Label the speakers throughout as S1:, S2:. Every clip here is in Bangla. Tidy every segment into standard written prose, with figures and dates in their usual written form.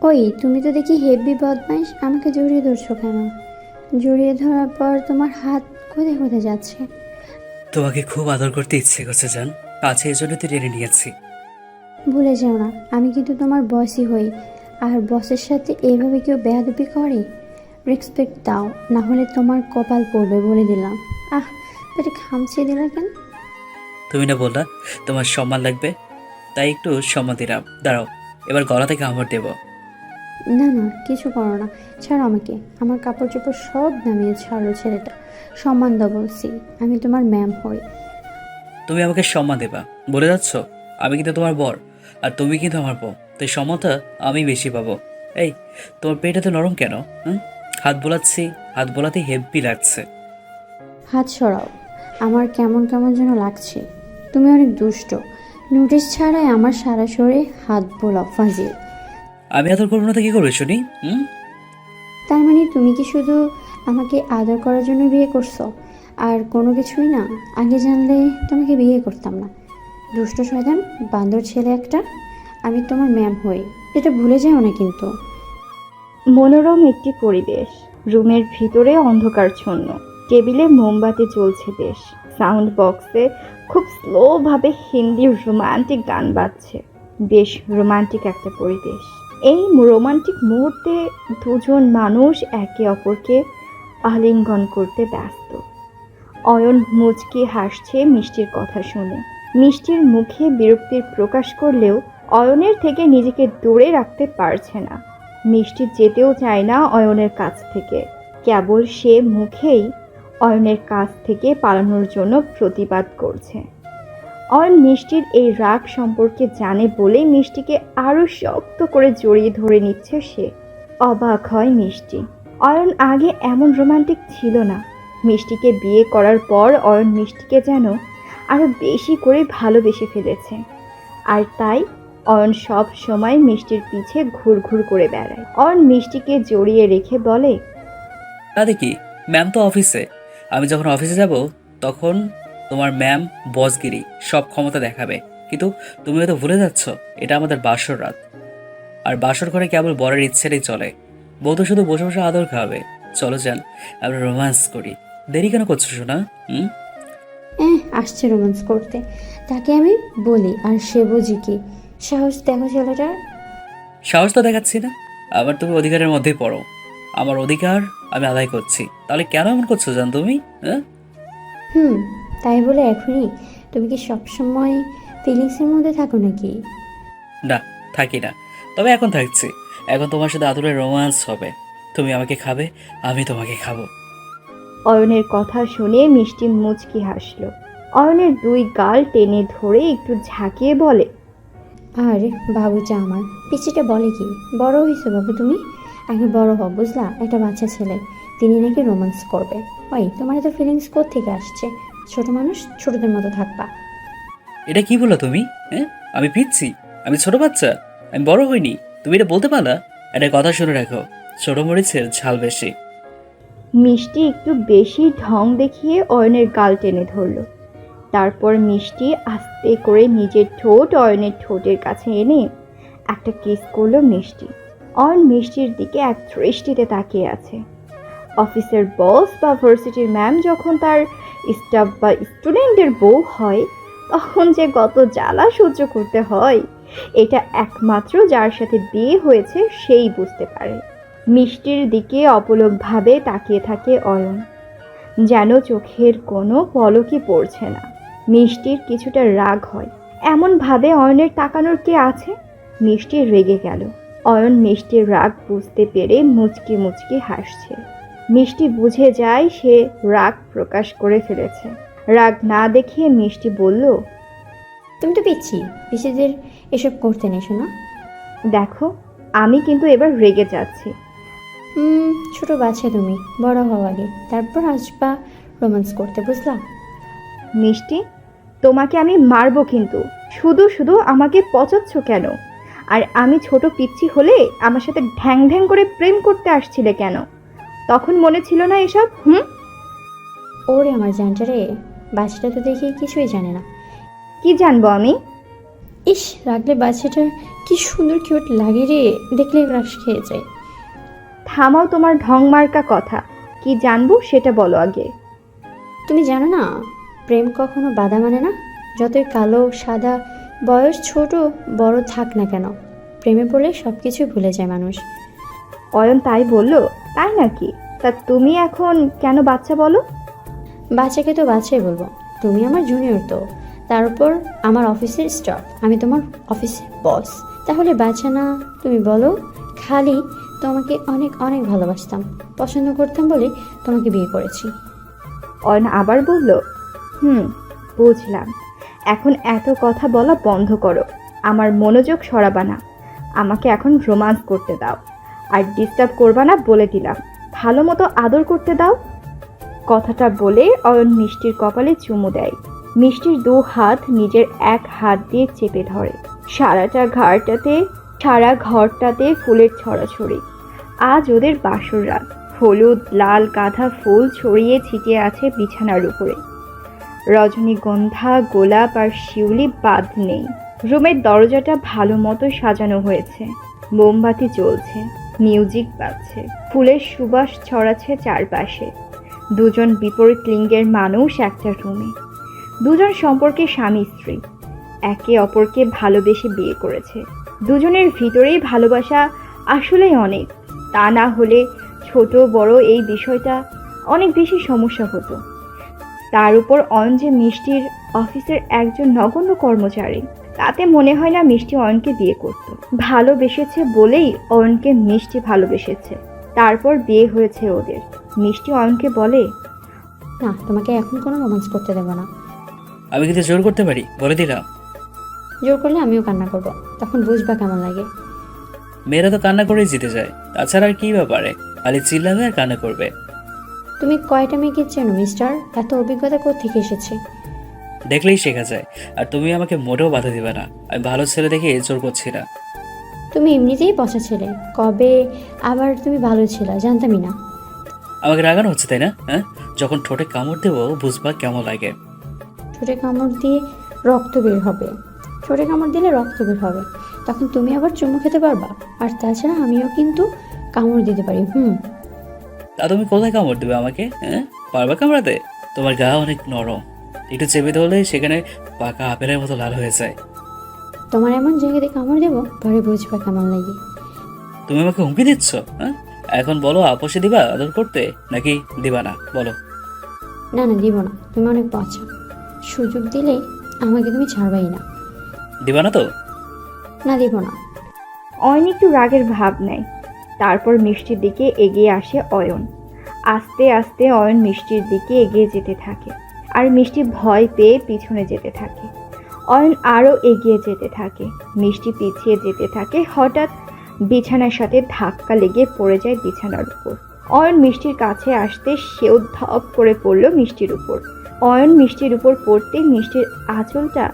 S1: ওই তুমি তো দেখি হেভি বদমাইশ, আমাকে জড়িয়ে ধরছো কেন? জড়িয়ে ধরার পর তোমার হাত কোথায় কোথায় যাচ্ছে?
S2: তোমাকে খুব আদর করতে ইচ্ছে করছে জান, কাছে এজন্য তো টেনে নিয়েছি।
S1: ভুলে যেও না, আমি কিন্তু তোমার বসই হই। আর বসের সাথে এইভাবে কেউ বেয়াদবি করে? রেসপেক্ট দাও, না হলে তোমার কপাল পড়বে বলে দিলাম। আহ, পেটে খামচিয়ে দিলা কেন?
S2: তুমি না বললা তোমার সম্মান লাগবে, তাই একটু সম্মান দিলাম। দাঁড়াও, এবার গলা থেকে কামড় দেবো।
S1: না না, কিছু করো না, ছাড়ো আমাকে। আমার কাপড় চোপড় সব নামিয়ে ছাড়ো ছেলেটা। সম্মান দাও বলছি, আমি তোমার ম্যাম হই।
S2: তুমি আমাকে সম্মান দেবা বলে যাচ্ছ? আমি কিন্তু তোমার বর, আর তুমি কিন্তু আমার বউ, তাই সম্মানটা আমি বেশি পাবো। এই, তোমার পেট এত নরম কেন? হুম, হাত বোলাচ্ছি, হাত বোলাতে হেব্বি লাগছে।
S1: হাত সরাও, আমার কেমন কেমন যেন লাগছে। তুমি অনেক দুষ্ট, নোটিশ ছাড়াই আমার সারা শরীরে হাত বোলাও ফাজিল।
S2: আমি আদর করবো না তো কি করবে শুনি?
S1: তার মানে তুমি কি শুধু আমাকে আদর করার জন্য বিয়ে করছো, আর কোনো কিছুই না? আগে জানলে তোমাকে বিয়ে করতাম না। দুষ্ট শয়তান, বান্দর ছেলে একটা। আমি তোমার ম্যাম হই, এটা ভুলে যেও না কিন্তু।
S3: মনোরম একটি পরিবেশ। রুমের ভিতরে অন্ধকারচ্ছন্ন। টেবিলে মোমবাতি জ্বলছে বেশ। সাউন্ড বক্সে খুব স্লোভাবে হিন্দি রোমান্টিক গান বাজছে। বেশ রোমান্টিক একটা পরিবেশ। এই রোমান্টিক মুহূর্তে দুজন মানুষ একে অপরকে আলিঙ্গন করতে ব্যস্ত। অয়ন মুচকি হাসছে মিষ্টির কথা শুনে। মিষ্টির মুখে বিরক্তির প্রকাশ করলেও অয়নের থেকে নিজেকে দূরে রাখতে পারছে না। মিষ্টি যেতেও চায় না অয়নের কাছ থেকে, কেবল সে মুখেই অয়নের কাছ থেকে পালানোর জন্য প্রতিবাদ করছে। অয়ন মিষ্টির এই রাগ সম্পর্কে জানে বলেই মিষ্টিকে আরো শক্ত করে জড়িয়ে ধরে নিচ্ছে সে। অবাক হয় মিষ্টি। অয়ন আগে এমন রোমান্টিক ছিল না। মিষ্টিকে বিয়ে করার পর অয়ন মিষ্টিকে যেন আরো বেশি করে ভালোবেসে ফেলেছে। আর তাই অয়ন সব সময় মিষ্টির পিছে ঘুরঘুর করে বেড়ায়। অয়ন মিষ্টিকে জড়িয়ে রেখে বলে,
S2: তা দেখি, ম্যাম তো অফিসে। আমি যখন অফিসে যাব তখন তোমার ম্যাম বসগিরি সব ক্ষমতা দেখাবে। কিন্তু তুমি হয়তো ভুলে যাচ্ছ, এটা আমাদের বাসর রাত। আর বাসর ঘরে কেবল বরের ইচ্ছেটাই চলে। বউ তো শুধু বসে বসে আদর খাওয়াবে। চলো যান, আমরা রোম্যান্স করি। দেরি কেন করছো শোনা?
S1: আসছে রোম্যান্স করতে, তাকে আমি বলি আর সে বুঝি কি? সাহস দেখো ছেলেটার।
S2: সাহস তো দেখাচ্ছি না, আবার তুমি অধিকারের মধ্যেই পড়ো। আমার অধিকার আমি আদায় করছি, তাহলে কেন এমন করছো জান তুমি? হ্যাঁ,
S1: হুম, তাই বলে এখনই? তুমি কি সবসময় ফিলিংসের মধ্যে থাকো নাকি?
S2: না, থাকি না। তবে এখন থাকছি। এখন তোমার সাথে আদরের রোম্যান্স হবে। তুমি আমাকে খাবে, আমি তোমাকে খাবো।
S3: অয়নের কথা শুনে মিষ্টি মুচকি হাসল। অয়নের দুই গাল টেনে ধরে একটু ঝাঁকিয়ে বলে,
S1: আরে বাবুচা আমার পিচিটা বলে কি? বড় হয়েছো বাবু তুমি, আগে বড় হও বুঝলা? একটা বাচ্চা ছেলে, তিনি নাকি রোম্যান্স করবে। ওই তোমার এত ফিলিংস কোত্থেকে আসছে? ছোট মানুষ, ছোটদের মতো থাকবা।
S2: এটা কি বলো তুমি? হ্যাঁ, আমি পিচ্ছি? আমি ছোট বাচ্চা? আমি বড় হইনি? তুমি এটা বলতে পারলা? একটা কথা শুনে রাখো, ছোট মরিচের ঝাল বেশি।
S3: মিষ্টি একটু বেশি ঢং দেখিয়ে অয়নের গাল টেনে ধরল। তারপর মিষ্টি আস্তে করে নিজের ঠোঁট অয়নের ঠোঁটের কাছে এনে একটা কিস করলো মিষ্টি। অয়ন মিষ্টির দিকে এক দৃষ্টিতে তাকিয়ে আছে। অফিসের বস বা ভার্সিটির ম্যাম যখন তার স্টাফ বা স্টুডেন্টের বউ হয়, তখন যে কত জ্বালা সহ্য করতে হয়, এটা একমাত্র যার সাথে বিয়ে হয়েছে সেই বুঝতে পারে। মিষ্টির দিকে অপলকভাবে তাকিয়ে থাকে অয়ন, যেন চোখের কোনো পলকই পড়ছে না। মিষ্টির কিছুটা রাগ হয়, এমন ভাবে অয়নের তাকানোর কে আছে? মিষ্টি রেগে গেল। অয়ন মিষ্টির রাগ বুঝতে পেরে মুচকি মুচকি হাসছে। মিষ্টি বুঝে যায় সে রাগ প্রকাশ করে ফেলেছে। রাগ না দেখিয়ে মিষ্টি বলল,
S1: তুমি তো পিচ্ছি, পিচ্ছিদের এসব করতে নেই শোনো।
S3: দেখো, আমি কিন্তু এবার রেগে যাচ্ছি।
S1: ছোট বাচ্চা তুমি, বড় হও আগে, তারপর আসবা রোম্যান্স করতে বুঝলা?
S3: মিষ্টি, তোমাকে আমি মারবো কিন্তু। শুধু শুধু আমাকে পচাচ্ছ কেন? আর আমি ছোট পিচ্চি হলে আমার সাথে ঢ্যাং ঢ্যাং করে প্রেম করতে আসছিলে কেন? তখন মনে ছিল না এসব?
S1: ওরে আমার জানটা রে, বাচ্চাটা তো দেখি কিছুই জানে না।
S3: কি জানবো আমি?
S1: ইস, রাখলে বাচ্চাটার কি কি সুন্দর কিউট লাগে রে, দেখলে ক্রাশ খেয়ে যায়।
S3: থামাও তোমার ঢং মার্কা কথা, কি জানবো সেটা বলো আগে।
S1: তুমি জানো না, প্রেম কখনো বাধা মানে না। যতই কালো সাদা বয়স ছোট বড় থাক না কেন, প্রেমে পড়লে সব কিছুই ভুলে যায় মানুষ।
S3: অয়ন তাই বলল? তাই নাকি? তা তুমি এখন কেন বাচ্চা বলো?
S1: বাচ্চাকে তো বাচ্চাই বলবো, তুমি আমার জুনিয়র তো, তার উপর আমার অফিসের স্টাফ, আমি তোমার অফিসের বস, তাহলে বাচ্চা না? তুমি বলো। খালি তোমাকে অনেক অনেক ভালোবাসতাম, পছন্দ করতাম বলে তোমাকে বিয়ে করেছি।
S3: অয়ন আবার বলল, বুঝলাম। এখন এত কথা বলা বন্ধ করো, আমার মনোযোগ সরাবা না। আমাকে এখন রোমান্স করতে দাও, আর ডিস্টার্ব করবা না বলে দিলাম। ভালো মতো আদর করতে দাও। কথাটা বলে অয়ন মিষ্টির কপালে চুমু দেয়। মিষ্টির 2 হাত নিজের 1 হাত দিয়ে চেপে ধরে। সারা ঘরটাতে ফুলের ছড়াছড়ি। আজ ওদের বাসর রাত। হলুদ লাল গাঁদা ফুল ছড়িয়ে ছিটিয়ে আছে বিছানার উপরে। রজনীগন্ধা গোলাপ আর শিউলি বাদ নেই। রুমের দরজাটা ভালো মতো সাজানো হয়েছে। মোমবাতি জ্বলছে, মিউজিক বাজছে, ফুলের সুবাস ছড়াচ্ছে চারপাশে। দুজন বিপরীত লিঙ্গের মানুষ একটা রুমে। দুজন সম্পর্কে স্বামী স্ত্রী, একে অপরকে ভালোবেসে বিয়ে করেছে। দুজনের ভিতরেই ভালোবাসা আসলেই অনেক। তা না হলে ছোট বড় এই বিষয়টা অনেক বেশি সমস্যা হতো। তার উপর অয়ন যে মিষ্টির অফিসের একজন নগণ্য কর্মচারী, তাতে মনে হয় না মিষ্টি অয়নকে বিয়ে করত। ভালোবেসেছে বলেই অয়নকে মিষ্টি ভালোবেসেছে, তারপর বিয়ে হয়েছে ওদের। মিষ্টি অয়নকে বলে,
S1: না, তোমাকে এখন কোনো রোমান্স করতে দেবো না।
S2: আমি কিন্তু জোর করতে পারি, বলে দিলাম।
S1: জোর করলে আমিও কান্না করব, তখন বুঝবা কেমন লাগে।
S2: মেয়েরা তো কান্না করেই জিতে যায়, তাছাড়া আর কি ব্যাপারে, খালি চিল্লাবে আর কান্না করবে।
S1: তুমি কয়টা মেয়েকে চেনো মিস্টার? এত অভিজ্ঞতা কোত্থেকে এসেছে?
S2: দেখলেই শেখা যায়। আর তুমি আমাকে মোটেও বাধা দিবে না, আমি ভালো ছেলে দেখে জোর করছি না।
S1: তুমি এমনিতেই পচা ছেলে, কবে আবার তুমি ভালো ছিলা জানতামই না।
S2: আমাকে রাগানো হচ্ছে তাই না? হ্যাঁ, যখন ঠোঁটে কামড় দেবো বুঝবা কেমন লাগে।
S1: ঠোঁটে কামড় দিয়ে রক্ত বের হবে, ঠোঁটে কামড় দিলে রক্ত বের হবে, তখন তুমি আবার চুমু খেতে পারবা। আর তাছাড়া আমিও কিন্তু কামড় দিতে পারি।
S2: তা তুমি কোথায় কামড় দেবে আমাকে? হ্যাঁ, পারবা কামড়াতে? তোমার গা অনেক নরম, একটু চেপে ধরলে সেখানে পাকা আপেলের মতো লাল হয়ে যায়।
S1: তোমার এমন জায়গাতে কামড় দেবো, পরে বুঝবা কেমন লাগে।
S2: তুমি আমাকে হুমকি দিচ্ছ? হ্যাঁ, এখন বলো, আপোষে দিবা আদর করতে নাকি দিবা না? বলো।
S1: না না, দিব না, তুমি অনেক পচা, সুযোগ দিলে আমাকে তুমি ছাড়বাই না।
S2: দিবা না তো?
S1: না, দিব না।
S3: অয়ন একটু রাগের ভাব নেয়। তারপর মিষ্টির দিকে এগিয়ে আসে অয়ন। আস্তে আস্তে অয়ন মিষ্টির দিকে এগিয়ে যেতে থাকে, আর মিষ্টি ভয় পেয়ে পিছনে যেতে থাকে। অয়ন আরও এগিয়ে যেতে থাকে, মিষ্টি পিছিয়ে যেতে থাকে। হঠাৎ বিছানার সাথে ধাক্কা লেগে পড়ে যায় বিছানার উপর। অয়ন মিষ্টির কাছে আসতে সেও ধপ করে পড়ল মিষ্টির উপর। অয়ন মিষ্টির উপর পড়তে মিষ্টির আঁচলটা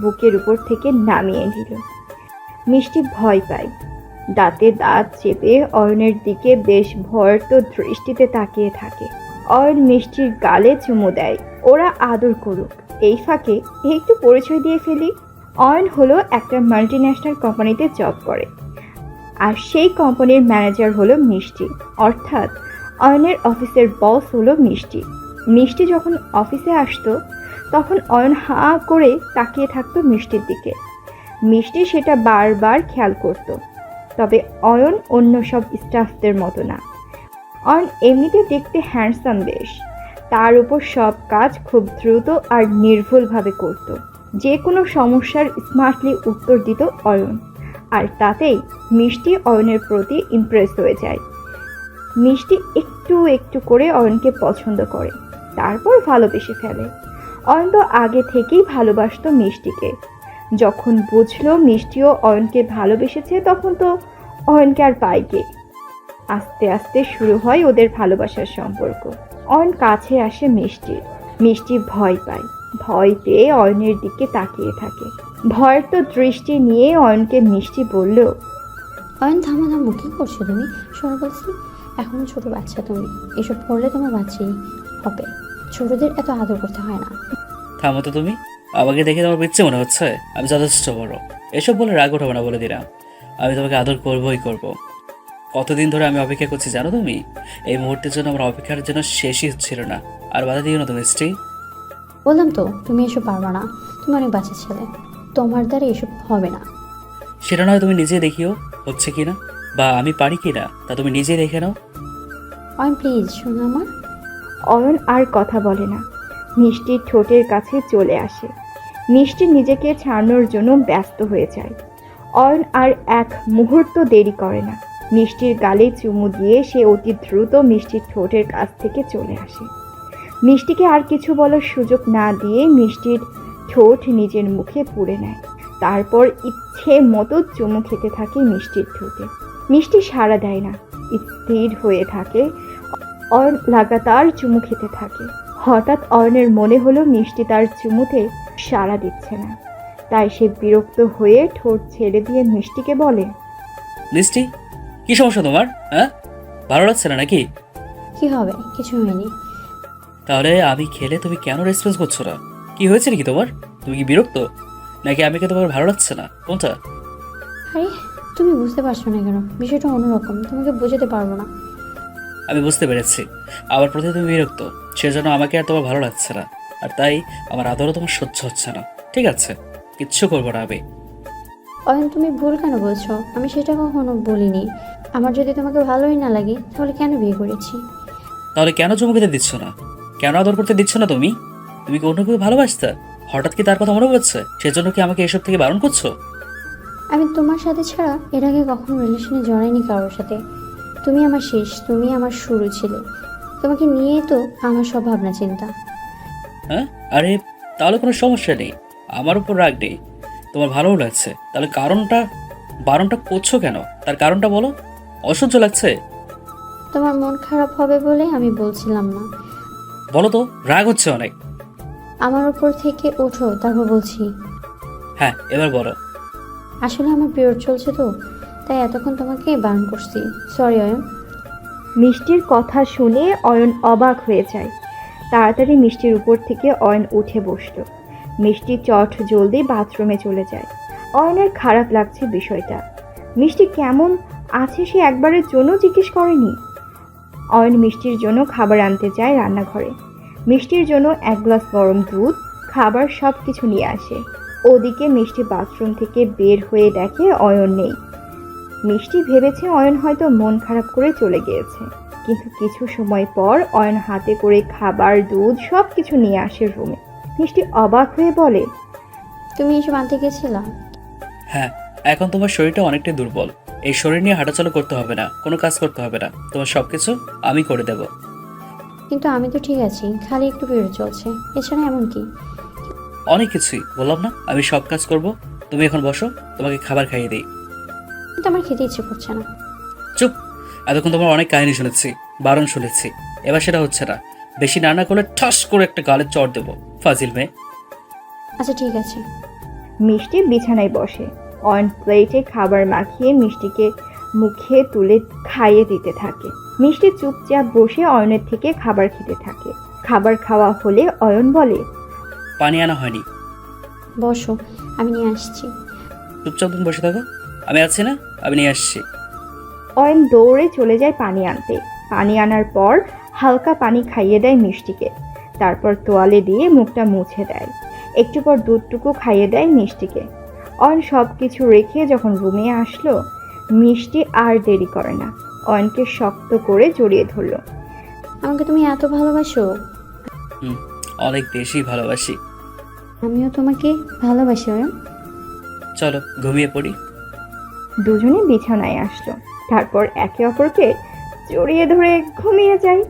S3: বুকের উপর থেকে নামিয়ে দিল। মিষ্টি ভয় পায়, দাঁতে দাঁত চেপে অয়নের দিকে বেশ ভয়ার্ত দৃষ্টিতে তাকিয়ে থাকে। অয়ন মিষ্টির গালে চুমু দেয়, ওরা আদর করুক। এই ফাঁকে একটু পরিচয় দিয়ে ফেলি। অয়ন হলো একটা মাল্টিন্যাশনাল কোম্পানিতে জব করে, আর সেই কোম্পানির ম্যানেজার হলো মিষ্টি, অর্থাৎ অয়নের অফিসের বস হলো মিষ্টি। মিষ্টি যখন অফিসে আসতো তখন অয়ন হাঁ করে তাকিয়ে থাকতো মিষ্টির দিকে। মিষ্টি সেটা বারবার খেয়াল করত, তবে অয়ন অন্য সব স্টাফদের মতো না। অয়ন এমনিতে দেখতে হ্যান্ডসাম বেশ, তার উপর সব কাজ খুব দ্রুত আর নির্ভুলভাবে করত। যে কোনো সমস্যার স্মার্টলি উত্তর দিত অয়ন, আর তাতেই মিষ্টি অয়নের প্রতি ইমপ্রেস হয়ে যায়। মিষ্টি একটু একটু করে অয়নকে পছন্দ করে, তারপর ভালোবেসে ফেলে। অয়ন তো আগে থেকেই ভালোবাসতো মিষ্টিকে। যখন বুঝলো মিষ্টিও অয়নকে ভালোবেসেছে তখন তো অয়নকে আর পায় কে। আস্তে আস্তে শুরু হয় ওদের ভালোবাসার সম্পর্ক। অয়ন কাছে আসে মিষ্টির। মিষ্টি ভয় পায়, ভয় পেয়ে অয়নের দিকে তাকিয়ে থাকে। ভয়ের তো দৃষ্টি নিয়ে অয়নকে মিষ্টি বলল,
S1: অয়ন থামো থামো, কী করছো তুমি? সরে বলছি, এখনো ছোট বাচ্চা তুমি, এসব করলে তোমার বাচ্চাই হবে। ছোটদের এত আদর করতে হয় না।
S2: থামো তো তুমি, আমাকে দেখে তোমার পিচ্ছে মনে হচ্ছে? আমি যথেষ্ট বড়। এসব বলে রাগ উঠাবো না, বলে দিলাম। আমি তোমাকে আদর করবই করব। কতদিন ধরে আমি অপেক্ষা করছি জানো তুমি? এই মুহূর্তের জন্য আমার অপেক্ষার জন্য শেষই হচ্ছিল না। আর বাধা দিও না তুমি, স্ত্রী।
S1: বললাম তো তুমি এসব পারবে না, তুমি অনেক বাচ্চা ছেলে, তোমার দ্বারা এসব হবে না।
S2: সেটা নয় তুমি নিজে দেখিও হচ্ছে কি না, বা আমি পারি কি না তা তুমি নিজে দেখে নাও।
S1: অয়ন প্লিজ শোনো আমার।
S3: অয়ন আর কথা বলে না, মিষ্টির ঠোঁটের কাছে চলে আসে। মিষ্টি নিজেকে ছাড়ানোর জন্য ব্যস্ত হয়ে যায়। অয়ন আর এক মুহূর্ত দেরি করে না, মিষ্টির গালে চুমু দিয়ে সে অতি দ্রুত মিষ্টির ঠোঁটের কাছ থেকে চলে আসে। মিষ্টিকে আর কিছু বলার সুযোগ না দিয়ে মিষ্টির ঠোঁট নিজের মুখে পুড়ে নেয়। তারপর ইচ্ছে মতো চুমু খেতে থাকে মিষ্টির ঠোঁটে। মিষ্টি সাড়া দেয় না, স্থির হয়ে থাকে। অয়ন লাগাতার চুমু খেতে থাকে। হঠাৎ অয়নের মনে হলো মিষ্টি তার চুমুতে সাড়া দিচ্ছে না। তাই সে বিরক্ত হয়ে ঠোঁট ছেড়ে দিয়ে মিষ্টিকে বলে,
S2: মিষ্টি, কি সমস্যা তোমার? হ্যাঁ, ভালো লাগছে না নাকি?
S1: কি হবে, কিছু হয়নি।
S2: তাহলে আমি খেলে তুমি কেন রেসপন্স করছো না? কি হয়েছে নাকি তোমার? তুমি কি বিরক্ত, নাকি আমাকে তোমার ভালো লাগছে না, কোনটা?
S1: আরে তুমি বুঝতে পারছো না কেন? বিষয়টা অন্যরকম, তোমাকে বোঝাতে পারবো না।
S2: আমি বুঝতে পেরেছি, আমার প্রতি তুমি বিরক্ত, সেজন্য আমাকে আর তোমার ভালো লাগছে না। আর তাই আমার আদরও তোমার সহ্য হচ্ছে না। ঠিক আছে, কিচ্ছু করবো না আমি।
S1: অয়ন তুমি ভুল কেন বলছো? আমি সেটা কখনো বলিনি। আমার যদি তোমাকে ভালোই না লাগে তাহলে কেন বিয়ে করেছি?
S2: তাহলে কেন চুমু খেতে দিচ্ছ না? কেন আদর করতে দিচ্ছ না তুমি? তুমি কি অন্য কেউ ভালোবাসতে? হঠাৎ কি তার কথা মনে পড়ছে? সেজন্য কি আমাকে এসব থেকে বারণ করছো?
S1: আমি তোমার সাথে ছাড়া এর আগে কখনো রিলেশনে জড়াইনি কারোর সাথে। তুমি আমার শেষ, তুমি আমার শুরু ছিলে। তোমাকে নিয়ে তো আমার সব ভাবনা চিন্তা।
S2: হ্যাঁ, আরে তাহলে কোনো সমস্যা নেই, আমার উপর রাগ নেই। তোমার ভালোও লাগছে, তাহলে বারণটা করছো কেন? তার কারণটা বলো। অসহ্য লাগছে?
S1: তোমার মন খারাপ হবে বলে আমি বলছিলাম না।
S2: বলো তো, রাগ হচ্ছে অনেক।
S1: আমার উপর থেকে ওঠো, তারপর বলছি।
S2: হ্যাঁ, এবার বলো।
S1: আসলে আমার পিরিয়ড চলছে তো, তাই এতক্ষণ তোমাকে বারণ করছি। সরি অয়ন।
S3: মিষ্টির কথা শুনে অয়ন অবাক হয়ে যায়। তাড়াতাড়ি মিষ্টির উপর থেকে অয়ন উঠে বসল। মিষ্টি চট জলদি বাথরুমে চলে যায়। অয়নের খারাপ লাগছে বিষয়টা। মিষ্টি কেমন আছে সে একবারের জন্য জিজ্ঞেস করেনি। অয়ন মিষ্টির জন্য খাবার আনতে যায় রান্নাঘরে। মিষ্টির জন্য এক গ্লাস গরম দুধ, খাবার সব কিছু নিয়ে আসে। ওদিকে মিষ্টি বাথরুম থেকে বের হয়ে দেখে অয়ন নেই। মিষ্টি ভেবেছে অয়ন হয়তো মন খারাপ করে চলে গিয়েছে, কিন্তু কিছু সময় পর অয়ন হাতে করে খাবার, দুধ সব কিছু নিয়ে আসে রুমে। মিষ্টি অবাক হয়ে বলে,
S1: তুমি এসব আনতে গেছিলা?
S2: হ্যাঁ, এখন তোমার শরীরটা অনেকটাই দুর্বল। এই শরীর নিয়ে হাঁটাচলা করতে হবে না, কোনো কাজ করতে হবে না, তোমার সবকিছু আমি করে দেব।
S1: কিন্তু আমি তো ঠিক আছি, খালি একটু পিরিয়ড চলছে, এছাড়া এমন কি?
S2: অনেক কিছুই বললাম না, আমি সব কাজ করব। তুমি এখন বসো, তোমাকে খাবার খাইয়ে দিই।
S1: কিন্তু আমার খেতে ইচ্ছে করছে না।
S2: চুপ, এতক্ষণ তোমার অনেক কাহিনী শুনেছি, বারণ শুনেছি, এবার সেটা হচ্ছে না। বেশি রান্না করলে ঠাস করে একটা গালে চড় দেবো, ফাজিল মেয়ে।
S1: আচ্ছা ঠিক আছে।
S3: মিষ্টি বিছানায় বসে। অয়ন প্লেটে খাবার মাখিয়ে মিষ্টিকে মুখে তুলে খাইয়ে দিতে থাকে। মিষ্টি চুপচাপ বসে অয়নের থেকে খাবার খেতে থাকে। খাবার খাওয়া হলে অয়ন বলে,
S2: পানি আনা হয়নি।
S1: বসো, আমি নিয়ে আসছি।
S2: চুপচাপ তুমি বসে থাকো, আমি আছি না, আমি নিয়ে আসছি।
S3: অয়ন দৌড়ে চলে যায় পানি আনতে। পানি আনার পর হালকা পানি খাইয়ে দেয় মিষ্টিকে। তারপর তোয়ালে দিয়ে মুখটা মুছে দেয়। একটু পর দুধটুকু খাইয়ে দেয় মিষ্টিকে। অয়ন সব কিছু রেখে যখন রুমে আসলো, মিষ্টি আর দেরি করে না, অয়নকে শক্ত করে জড়িয়ে ধরলো।
S1: আমাকে তুমি এত ভালোবাসো?
S2: অনেক বেশি ভালোবাসি।
S1: আমিও তোমাকে ভালোবাসি অয়ন।
S2: চলো ঘুমিয়ে পড়ি।
S3: দুজনে বিছানায় আসলো, তারপর একে অপরকে জড়িয়ে ধরে ঘুমিয়ে যায়।